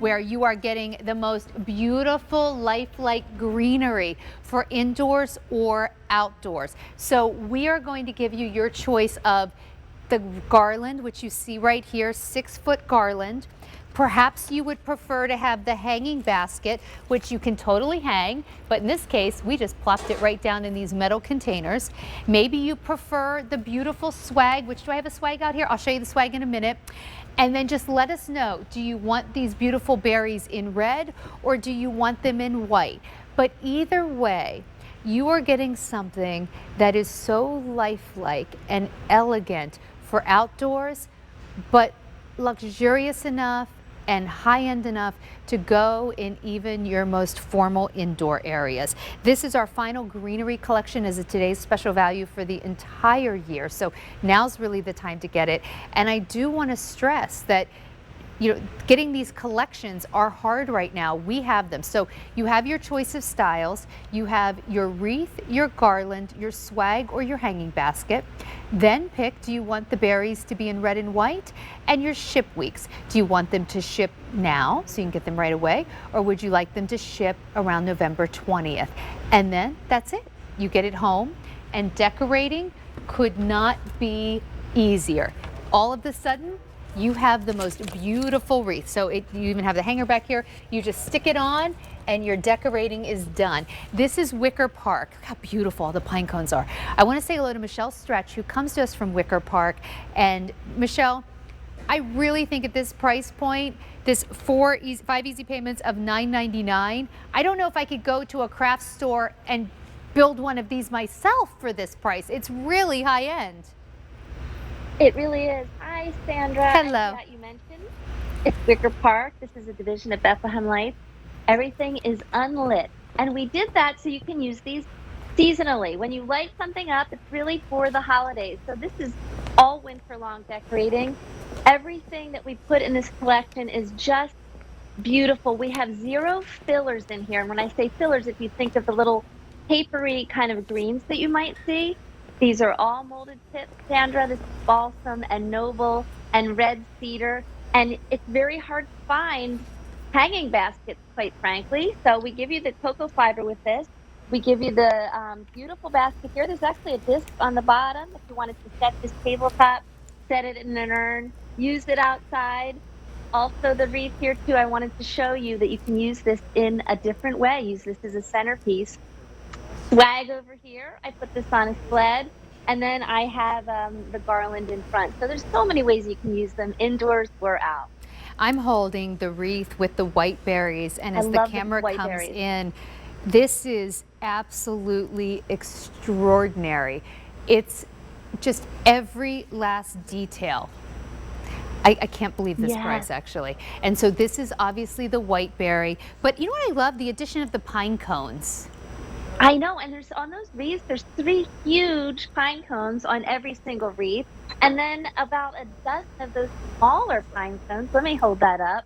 where you are getting the most beautiful lifelike greenery for indoors or outdoors. So we are going to give you your choice of the garland, which you see right here, 6-foot garland. Perhaps you would prefer to have the hanging basket, which you can totally hang, but in this case, we just plopped it right down in these metal containers. Maybe you prefer the beautiful swag, which do I have a swag out here? I'll show you the swag in a minute. And then just let us know, do you want these beautiful berries in red or do you want them in white? But either way, you are getting something that is so lifelike and elegant for outdoors, but luxurious enough and high-end enough to go in even your most formal indoor areas. This is our final greenery collection as a today's special value for the entire year. So now's really the time to get it. And I do want to stress that getting these collections are hard right now. We have them. So you have your choice of styles. You have your wreath, your garland, your swag, or your hanging basket. Then pick, do you want the berries to be in red and white? And your ship weeks. Do you want them to ship now so you can get them right away? Or would you like them to ship around November 20th? And then that's it. You get it home, and decorating could not be easier. All of a sudden, you have the most beautiful wreath. So you even have the hanger back here. You just stick it on and your decorating is done. This is Wicker Park. Look how beautiful all the pine cones are. I want to say hello to Michelle Stretch, who comes to us from Wicker Park. And Michelle, I really think at this price point, this 5 easy payments of $9.99, I don't know if I could go to a craft store and build one of these myself for this price. It's really high end. It really is. Hi, Sandra. Hello. You mentioned it's Wicker Park. This is a division of Bethlehem Lights. Everything is unlit. And we did that so you can use these seasonally. When you light something up, it's really for the holidays. So this is all winter long decorating. Everything that we put in this collection is just beautiful. We have 0 fillers in here. And when I say fillers, if you think of the little papery kind of greens that you might see, these are all molded tips, Sandra. This is balsam and noble and red cedar. And it's very hard to find hanging baskets, quite frankly. So we give you the cocoa fiber with this. We give you the beautiful basket here. There's actually a disc on the bottom if you wanted to set this tabletop, set it in an urn, use it outside. Also the wreath here too, I wanted to show you that you can use this in a different way. Use this as a centerpiece. Swag over here, I put this on a sled, and then I have the garland in front. So there's so many ways you can use them indoors or out. I'm holding the wreath with the white berries, and as the camera comes in, this is absolutely extraordinary. It's just every last detail. I can't believe this price, actually. And so this is obviously the white berry, but you know what I love? The addition of the pine cones. I know, and there's on those wreaths, there's 3 huge pine cones on every single wreath, and then about a dozen of those smaller pine cones. Let me hold that up.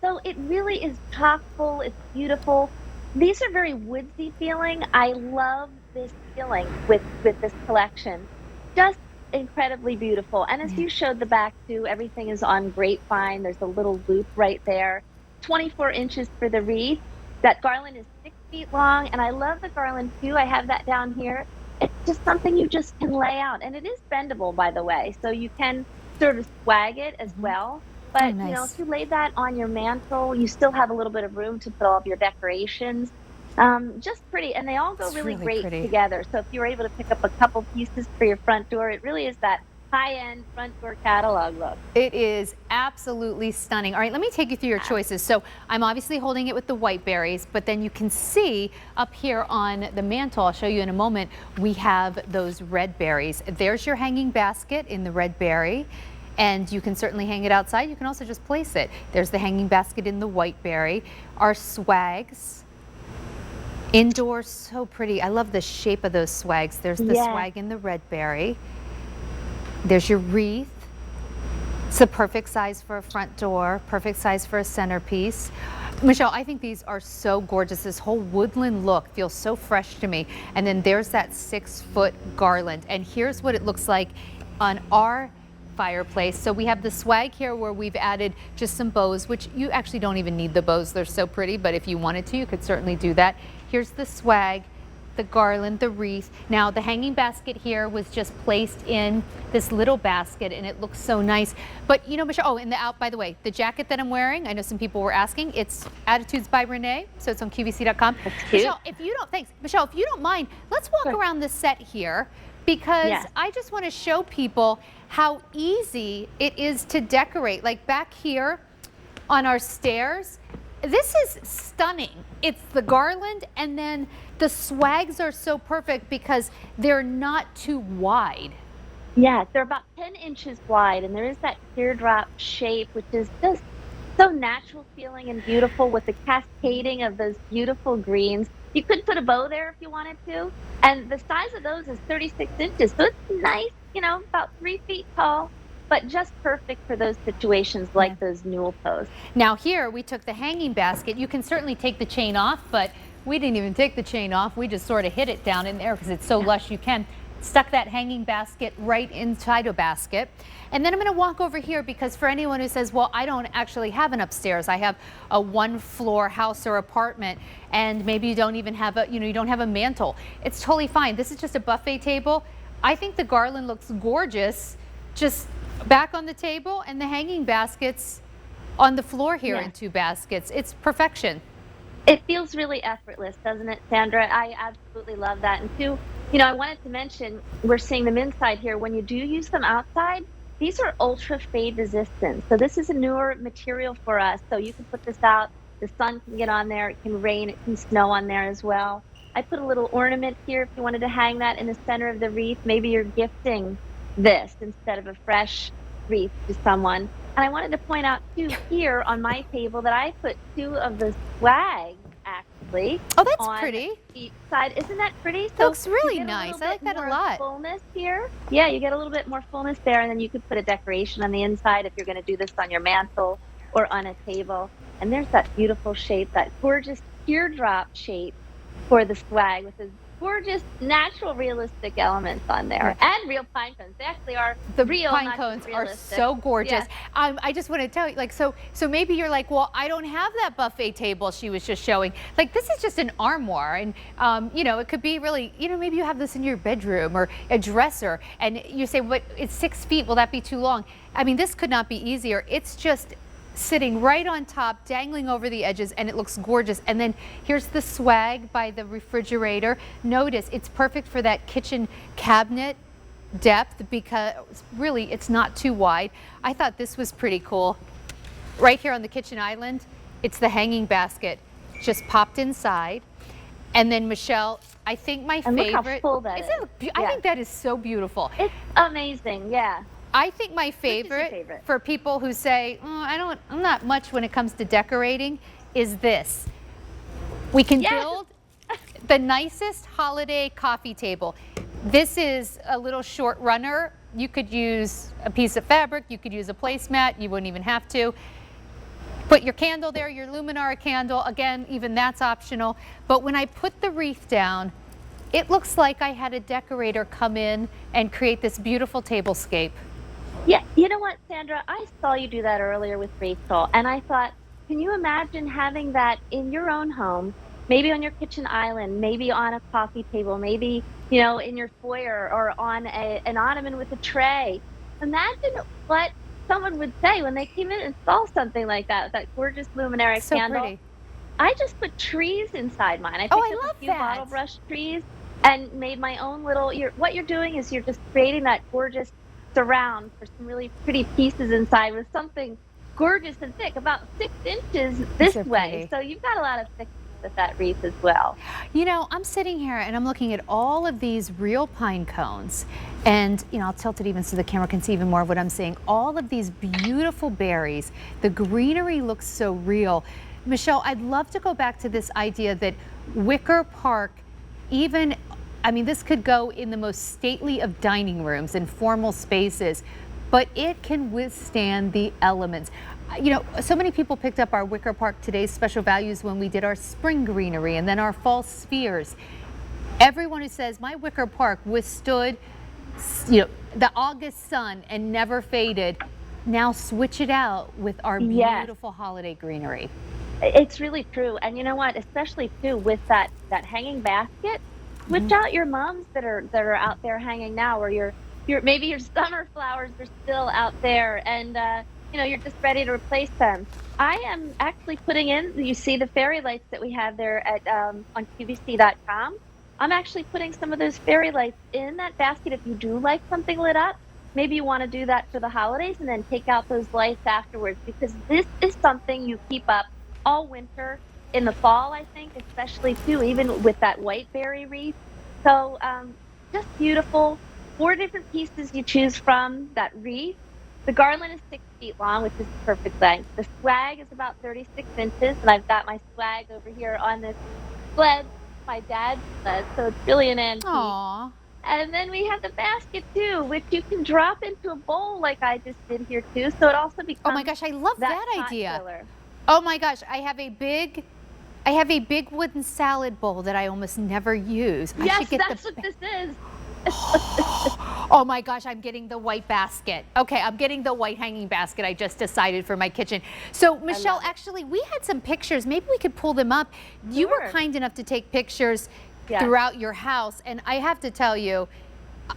So it really is chock full. It's beautiful. These are very woodsy feeling. I love this feeling with this collection. Just incredibly beautiful. And as you showed the back too, everything is on grapevine. There's a little loop right there. 24 inches for the wreath. That garland is 6 feet long, and I love the garland too. I have that down here. It's just something you just can lay out, and it is bendable, by the way, so you can sort of swag it as well. But if you lay that on your mantle, you still have a little bit of room to put all of your decorations. Just pretty, and they all go really great together. So if you were able to pick up a couple pieces for your front door, it really is that high-end front door catalog look. It is absolutely stunning. All right, let me take you through your choices. So I'm obviously holding it with the white berries, but then you can see up here on the mantle, I'll show you in a moment, we have those red berries. There's your hanging basket in the red berry, and you can certainly hang it outside. You can also just place it. There's the hanging basket in the white berry. Our swags. Indoors, so pretty. I love the shape of those swags. There's the swag in the red berry. There's your wreath. It's the perfect size for a front door, perfect size for a centerpiece. Michelle, I think these are so gorgeous. This whole woodland look feels so fresh to me. And then there's that 6-foot garland. And here's what it looks like on our fireplace. So we have the swag here where we've added just some bows, which you actually don't even need the bows. They're so pretty, but if you wanted to, you could certainly do that. Here's the swag, the garland, the wreath. Now the hanging basket here was just placed in this little basket and it looks so nice. But you know, Michelle, oh, and by the way, the jacket that I'm wearing, I know some people were asking, it's Attitudes by Renee, so it's on QVC.com. Michelle, if you don't, thanks. Michelle, if you don't mind, let's walk around the set here because I just want to show people how easy it is to decorate. Like back here on our stairs, this is stunning. It's the garland, and then the swags are so perfect because they're not too wide. Yeah, they're about 10 inches wide, and there is that teardrop shape, which is just so natural feeling and beautiful with the cascading of those beautiful greens. You could put a bow there if you wanted to, and the size of those is 36 inches, so it's nice, you know, about 3 feet tall, but just perfect for those situations like those newel posts. Now here we took the hanging basket. You can certainly take the chain off, but we didn't even take the chain off. We just sort of hid it down in there because it's so lush you can. Stuck that hanging basket right inside a basket. And then I'm going to walk over here because for anyone who says, well, I don't actually have an upstairs. I have a 1-floor house or apartment, and maybe you don't even have a, you don't have a mantle. It's totally fine. This is just a buffet table. I think the garland looks gorgeous just back on the table, and the hanging baskets on the floor here in 2 baskets. It's perfection. It feels really effortless, doesn't it, Sandra? I absolutely love that. And too, I wanted to mention, we're seeing them inside here. When you do use them outside, these are ultra fade resistant. So this is a newer material for us. So you can put this out, the sun can get on there, it can rain, it can snow on there as well. I put a little ornament here if you wanted to hang that in the center of the wreath. Maybe you're gifting this instead of a fresh wreath to someone. And I wanted to point out too here on my table that I put 2 of the swag actually. Oh, that's on pretty. Each side. Isn't that pretty? So looks really nice. I like that a lot. Fullness here. Yeah, you get a little bit more fullness there, and then you could put a decoration on the inside if you're going to do this on your mantle or on a table. And there's that beautiful shape, that gorgeous teardrop shape for the swag with those gorgeous, natural, realistic elements on there, and real pine cones. They actually are the real. Pine cones are so gorgeous. I just want to tell you, like, so maybe you're like, well, I don't have that buffet table she was just showing. Like, this is just an armoire, and it could be really, maybe you have this in your bedroom or a dresser, and you say, but it's 6 feet. Will that be too long? I mean, this could not be easier. It's just sitting right on top, dangling over the edges, and it looks gorgeous. And then here's the swag by the refrigerator. Notice it's perfect for that kitchen cabinet depth because really it's not too wide. I thought this was pretty cool. Right here on the kitchen island, it's the hanging basket just popped inside. And then Michelle, I think my favorite. Look how full that is. I think that is so beautiful. It's amazing, yeah. I think my favorite for people who say, I'm not much when it comes to decorating, is this. We can build the nicest holiday coffee table. This is a little short runner. You could use a piece of fabric, you could use a placemat, you wouldn't even have to. Put your candle there, your Luminara candle, again, even that's optional. But when I put the wreath down, it looks like I had a decorator come in and create this beautiful tablescape. Yeah, you know what, Sandra? I saw you do that earlier with Rachel, and I thought, can you imagine having that in your own home, maybe on your kitchen island, maybe on a coffee table, maybe, in your foyer or on an ottoman with a tray? Imagine what someone would say when they came in and saw something like that gorgeous luminary candle. Pretty. I just put trees inside mine. I picked up a few bottle brush trees and made my own little, what you're doing is you're just creating that gorgeous surround for some really pretty pieces inside with something gorgeous and thick, about 6 inches this way. So you've got a lot of thickness with that wreath as well. I'm sitting here and I'm looking at all of these real pine cones, and I'll tilt it even so the camera can see even more of what I'm saying. All of these beautiful berries. The greenery looks so real. Michelle, I'd love to go back to this idea that Wicker Park, this could go in the most stately of dining rooms and formal spaces, but it can withstand the elements. So many people picked up our Wicker Park Today's Special Values when we did our spring greenery and then our fall spheres. Everyone who says my Wicker Park withstood, the August sun and never faded. Now switch it out with our Yes. beautiful holiday greenery. It's really true. And you know what? Especially too with that hanging basket, switch out your mums that are out there hanging now, or your maybe your summer flowers are still out there, and you're just ready to replace them. I am actually putting in. You see the fairy lights that we have there at on QVC.com. I'm actually putting some of those fairy lights in that basket. If you do like something lit up, maybe you want to do that for the holidays and then take out those lights afterwards, because this is something you keep up all winter. In the fall, I think, especially too, even with that white berry wreath. So just beautiful. 4 different pieces you choose from that wreath. The garland is 6 feet long, which is the perfect length. The swag is about 36 inches, and I've got my swag over here on this sled, my dad's sled, so it's really an antique. Aww. And then we have the basket too, which you can drop into a bowl like I just did here too. So it also becomes Oh my gosh, I love that pot idea. filler. Oh my gosh, I have a big wooden salad bowl that I almost never use. I Yes, should get that's what this is. Oh my gosh, I'm getting the white basket. Okay, I'm getting the white hanging basket I just decided for my kitchen. So Michelle, actually, we had some pictures. Maybe we could pull them up. You were Sure. kind enough to take pictures Yes. throughout your house. And I have to tell you,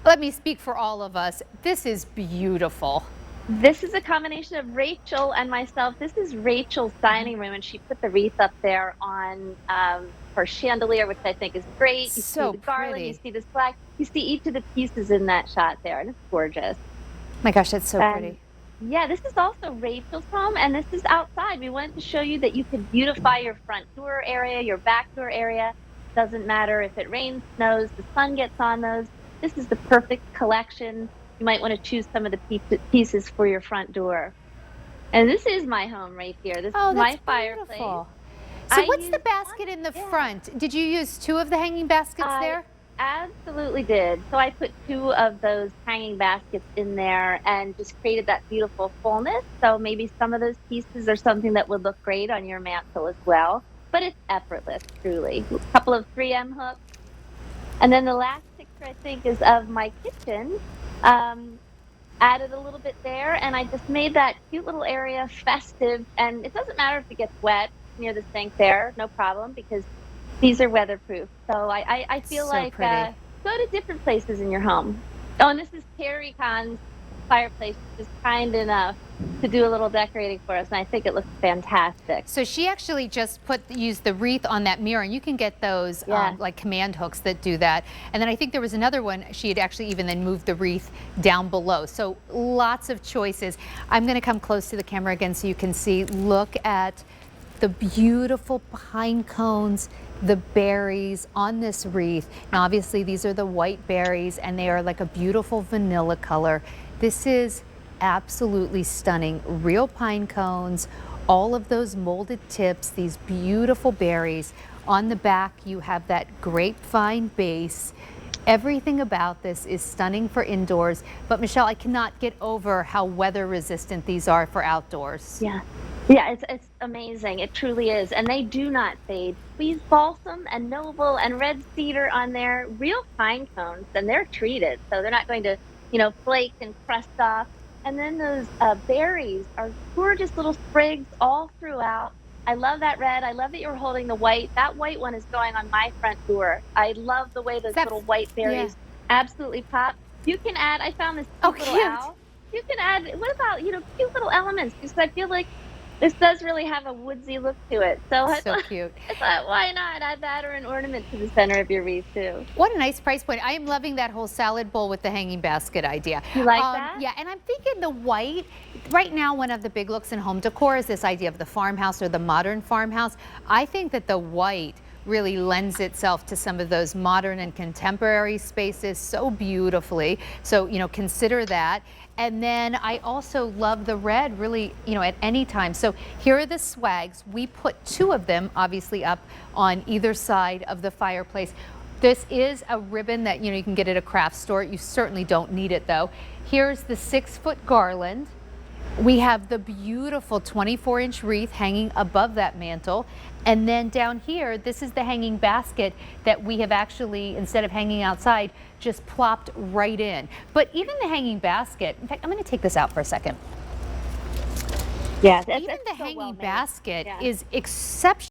let me speak for all of us. This is beautiful. This is a combination of Rachel and myself. This is Rachel's dining room, and she put the wreath up there on her chandelier, which I think is great. You So see the garland, pretty. you see the flag, you see each of the pieces in that shot there, and it's gorgeous. My gosh, that's so And pretty. yeah, this is also Rachel's home, and this is outside. We wanted to show you that you could beautify your front door area, your back door area. Doesn't matter if it rains, snows, the sun gets on those. This is the perfect collection. You might want to choose some of the pieces for your front door. And this is my home right here. This Oh, is my that's fireplace. beautiful. So I what's the used basket in the yeah. front? Did you use 2 of the hanging baskets there? Absolutely did. So I put 2 of those hanging baskets in there and just created that beautiful fullness. So maybe some of those pieces are something that would look great on your mantle as well. But it's effortless, truly. A couple of 3M hooks. And then the last picture, I think, is of my kitchen. Added a little bit there, and I just made that cute little area festive. And it doesn't matter if it gets wet near the sink there, no problem, because these are weatherproof. So I feel So like pretty. go to different places in your home. Oh, and this is Terry Khan's fireplace, just kind enough to do a little decorating for us, and I think it looks fantastic. So she actually just used the wreath on that mirror, and you can get those Yeah. like command hooks that do that. And then I think there was another one, she had actually even then moved the wreath down below. So lots of choices. I'm gonna come close to the camera again so you can see. Look at the beautiful pine cones, the berries on this wreath. Now obviously these are the white berries, and they are like a beautiful vanilla color. This is absolutely stunning. Real pine cones, all of those molded tips, these beautiful berries. On the back you have that grapevine base. Everything about this is stunning for indoors. But Michelle, I cannot get over how weather resistant these are for outdoors. Yeah. Yeah, it's amazing. It truly is. And they do not fade. We use balsam and noble and red cedar on their real pine cones, and they're treated, so they're not going to, flake and crust off. And then those berries are gorgeous little sprigs all throughout. I love that red. I love that you're holding the white. That white one is going on my front door. I love the way those little white berries absolutely pop. You can add, I found this cute little owl. You can add, what about, cute little elements? Because I feel like this does really have a woodsy look to it. So Cute. I thought, why not add that or an ornament to the center of your wreath too? What a nice price point. I am loving that whole salad bowl with the hanging basket idea. You like that? Yeah, and I'm thinking the white. Right now, one of the big looks in home decor is this idea of the farmhouse or the modern farmhouse. I think that the white really lends itself to some of those modern and contemporary spaces so beautifully. So, consider that. And then I also love the red really, at any time. So here are the swags. We put 2 of them obviously up on either side of the fireplace. This is a ribbon that, you can get at a craft store. You certainly don't need it though. Here's the 6-foot garland. We have the beautiful 24-inch wreath hanging above that mantle. And then down here, this is the hanging basket that we have actually, instead of hanging outside, just plopped right in. But even the hanging basket, in fact, I'm going to take this out for a second. Yeah, Even the so hanging well made. basket Yeah. is exceptional.